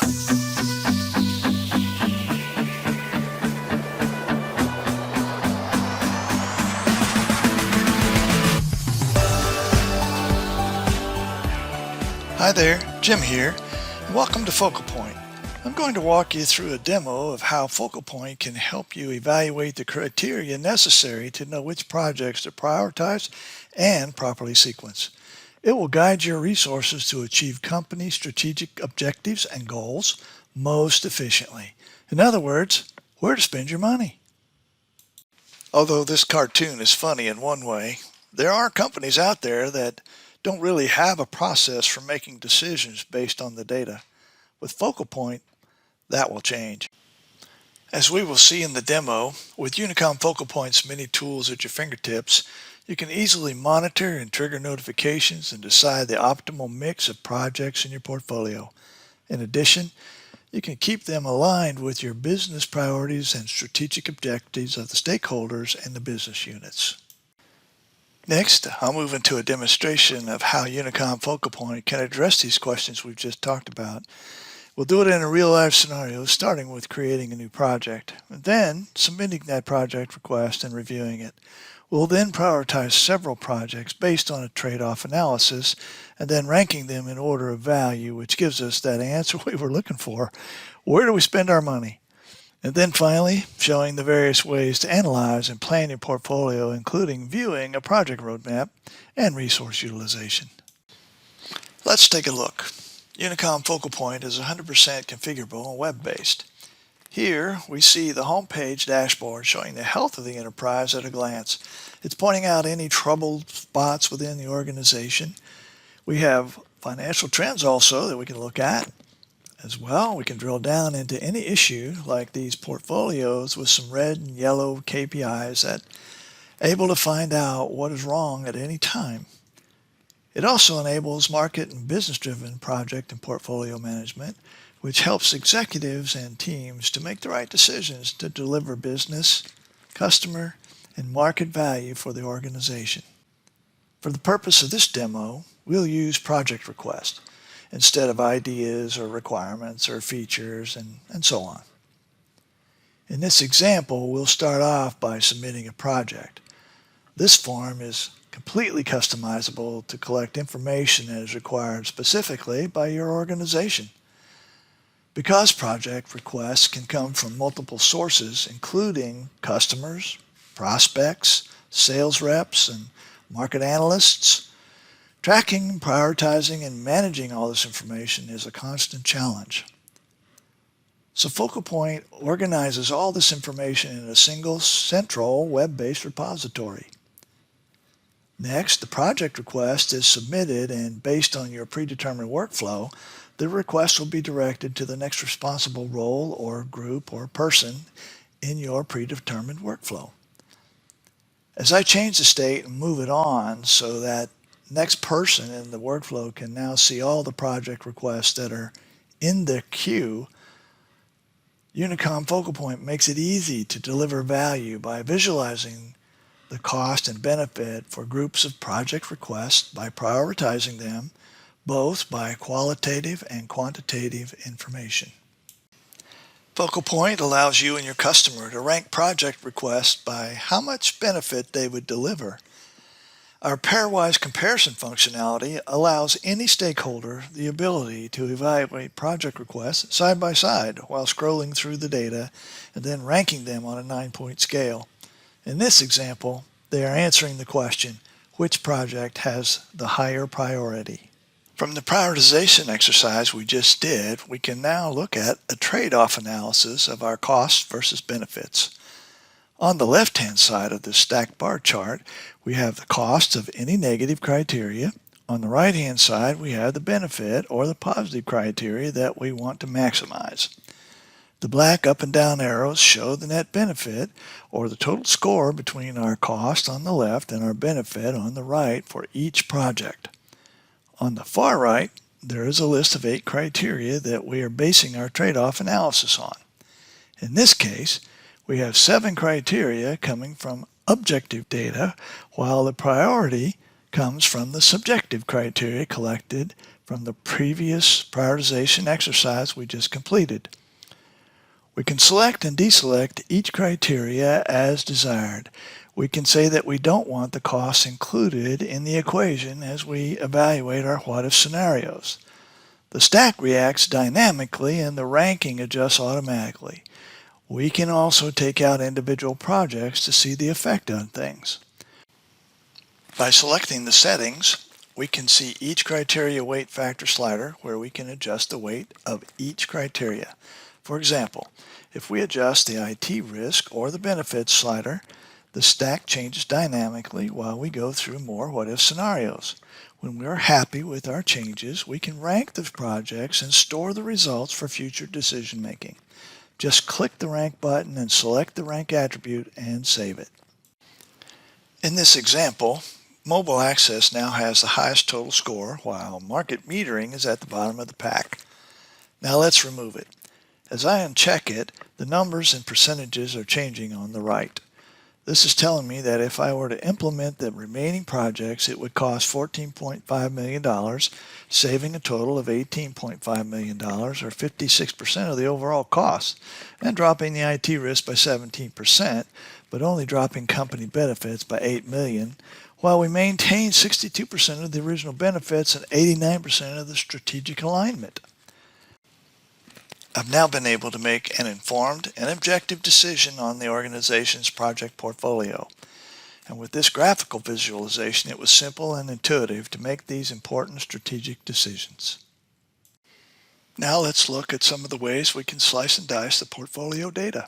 Hi there, Jim here, and welcome to Focal Point. I'm going to walk you through a demo of how Focal Point can help you evaluate the criteria necessary to know which projects to prioritize and properly sequence. It will guide your resources to achieve company strategic objectives and goals most efficiently. In other words, where to spend your money. Although this cartoon is funny in one way, there are companies out there that don't really have a process for making decisions based on the data. With Focal Point, that will change. As we will see in the demo, with UNICOM Focal Point's many tools at your fingertips, you can easily monitor and trigger notifications and decide the optimal mix of projects in your portfolio. In addition, you can keep them aligned with your business priorities and strategic objectives of the stakeholders and the business units. Next, I'll move into a demonstration of how UNICOM Focal Point can address these questions we've just talked about. We'll do it in a real-life scenario, starting with creating a new project, and then submitting that project request and reviewing it. We'll then prioritize several projects based on a trade-off analysis, and then ranking them in order of value, which gives us that answer we were looking for. Where do we spend our money? And then finally, showing the various ways to analyze and plan your portfolio, including viewing a project roadmap and resource utilization. Let's take a look. UNICOM Focal Point is 100% configurable and web-based. Here we see the homepage dashboard showing the health of the enterprise at a glance. It's pointing out any troubled spots within the organization. We have financial trends also that we can look at. As well, we can drill down into any issue like these portfolios with some red and yellow KPIs that are able to find out what is wrong at any time. It also enables market and business-driven project and portfolio management, which helps executives and teams to make the right decisions to deliver business, customer, and market value for the organization. For the purpose of this demo, we'll use project request instead of ideas or requirements or features and so on. In this example, we'll start off by submitting a project. This form is completely customizable to collect information that is required specifically by your organization. Because project requests can come from multiple sources, including customers, prospects, sales reps, and market analysts, tracking, prioritizing, and managing all this information is a constant challenge. So Focal Point organizes all this information in a single central web-based repository. Next, the project request is submitted, and based on your predetermined workflow, the request will be directed to the next responsible role or group or person in your predetermined workflow. As I change the state and move it on so that next person in the workflow can now see all the project requests that are in the queue, UNICOM Focal Point makes it easy to deliver value by visualizing the cost and benefit for groups of project requests by prioritizing them both by qualitative and quantitative information. Focal Point allows you and your customer to rank project requests by how much benefit they would deliver. Our pairwise comparison functionality allows any stakeholder the ability to evaluate project requests side by side while scrolling through the data and then ranking them on a 9-point scale. In this example, they are answering the question, which project has the higher priority? From the prioritization exercise we just did, we can now look at a trade-off analysis of our costs versus benefits. On the left-hand side of this stacked bar chart, we have the cost of any negative criteria. On the right-hand side, we have the benefit or the positive criteria that we want to maximize. The black up and down arrows show the net benefit or the total score between our cost on the left and our benefit on the right for each project. On the far right, there is a list of 8 criteria that we are basing our trade-off analysis on. In this case, we have 7 criteria coming from objective data, while the priority comes from the subjective criteria collected from the previous prioritization exercise we just completed. We can select and deselect each criteria as desired. We can say that we don't want the costs included in the equation as we evaluate our what-if scenarios. The stack reacts dynamically and the ranking adjusts automatically. We can also take out individual projects to see the effect on things. By selecting the settings, we can see each criteria weight factor slider where we can adjust the weight of each criteria. For example, if we adjust the IT risk or the benefits slider, the stack changes dynamically while we go through more what-if scenarios. When we're happy with our changes, we can rank the projects and store the results for future decision making. Just click the rank button and select the rank attribute and save it. In this example, mobile access now has the highest total score while market metering is at the bottom of the pack. Now let's remove it. As I uncheck it, the numbers and percentages are changing on the right. This is telling me that if I were to implement the remaining projects, it would cost $14.5 million, saving a total of $18.5 million, or 56% of the overall cost, and dropping the IT risk by 17%, but only dropping company benefits by $8 million, while we maintain 62% of the original benefits and 89% of the strategic alignment. I've now been able to make an informed and objective decision on the organization's project portfolio. And with this graphical visualization, it was simple and intuitive to make these important strategic decisions. Now let's look at some of the ways we can slice and dice the portfolio data.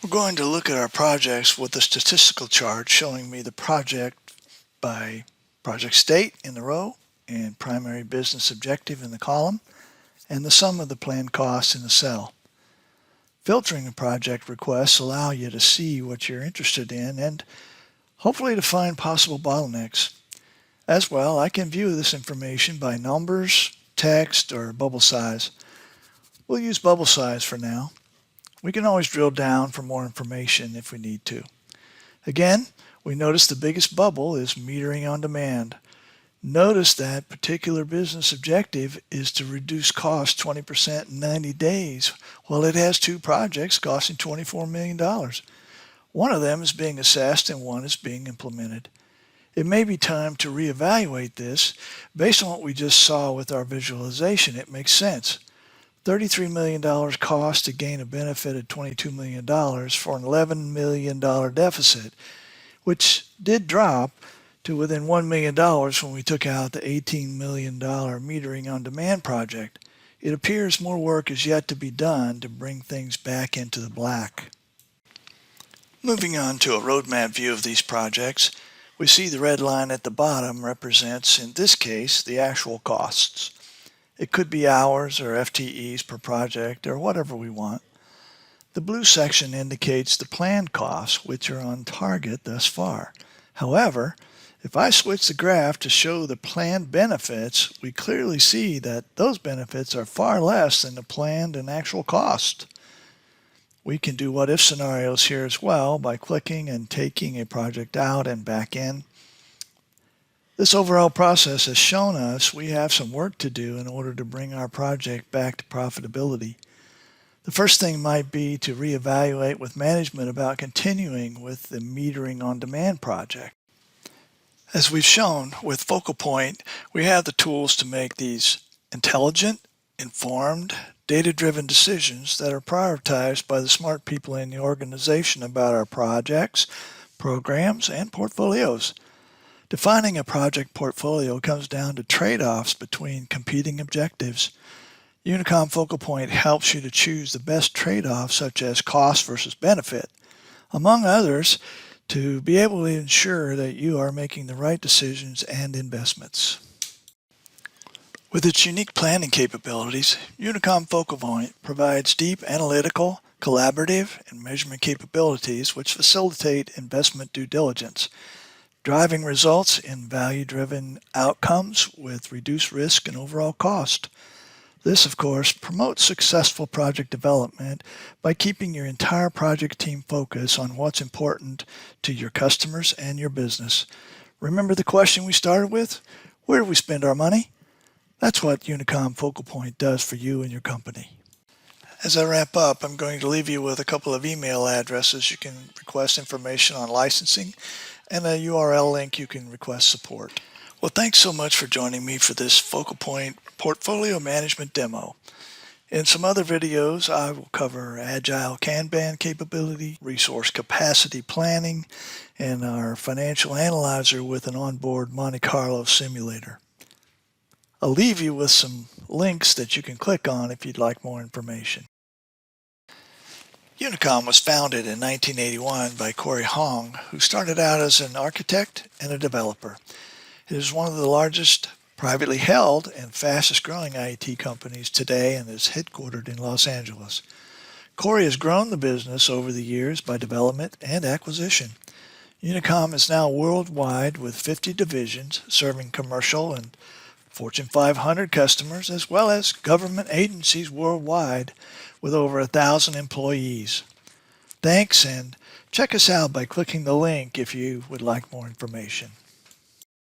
We're going to look at our projects with a statistical chart showing me the project by project state in the row and primary business objective in the column, and the sum of the planned costs in the cell. Filtering the project requests allow you to see what you're interested in and hopefully to find possible bottlenecks. As well, I can view this information by numbers, text, or bubble size. We'll use bubble size for now. We can always drill down for more information if we need to. Again, we notice the biggest bubble is metering on demand. Notice that particular business objective is to reduce costs 20% in 90 days, while it has two projects costing $24 million. One of them is being assessed and one is being implemented. It may be time to reevaluate this. Based on what we just saw with our visualization, it makes sense. $33 million cost to gain a benefit of $22 million for an $11 million deficit, which did drop to within $1 million when we took out the $18 million metering on demand project. It appears more work is yet to be done to bring things back into the black. Moving on to a roadmap view of these projects, we see the red line at the bottom represents, in this case, the actual costs. It could be hours or FTEs per project or whatever we want. The blue section indicates the planned costs, which are on target thus far. However, if I switch the graph to show the planned benefits, we clearly see that those benefits are far less than the planned and actual cost. We can do what-if scenarios here as well by clicking and taking a project out and back in. This overall process has shown us we have some work to do in order to bring our project back to profitability. The first thing might be to reevaluate with management about continuing with the metering on demand project. As we've shown with Focal Point, we have the tools to make these intelligent, informed, data-driven decisions that are prioritized by the smart people in the organization about our projects, programs, and portfolios. Defining a project portfolio comes down to trade-offs between competing objectives. UNICOM Focal Point helps you to choose the best trade-offs such as cost versus benefit, among others, to be able to ensure that you are making the right decisions and investments. With its unique planning capabilities, UNICOM Focal Point provides deep analytical, collaborative, and measurement capabilities which facilitate investment due diligence, driving results in value-driven outcomes with reduced risk and overall cost. This, of course, promotes successful project development by keeping your entire project team focused on what's important to your customers and your business. Remember the question we started with? Where do we spend our money? That's what UNICOM Focal Point does for you and your company. As I wrap up, I'm going to leave you with a couple of email addresses. You can request information on licensing and a URL link you can request support. Well, thanks so much for joining me for this Focal Point portfolio management demo. In some other videos, I will cover Agile Kanban capability, resource capacity planning, and our financial analyzer with an onboard Monte Carlo simulator. I'll leave you with some links that you can click on if you'd like more information. UNICOM was founded in 1981 by Corey Hong, who started out as an architect and a developer. It is one of the largest privately held and fastest growing IT companies today and is headquartered in Los Angeles. Corey has grown the business over the years by development and acquisition. UNICOM is now worldwide with 50 divisions serving commercial and Fortune 500 customers as well as government agencies worldwide with over 1,000 employees. Thanks, and check us out by clicking the link if you would like more information.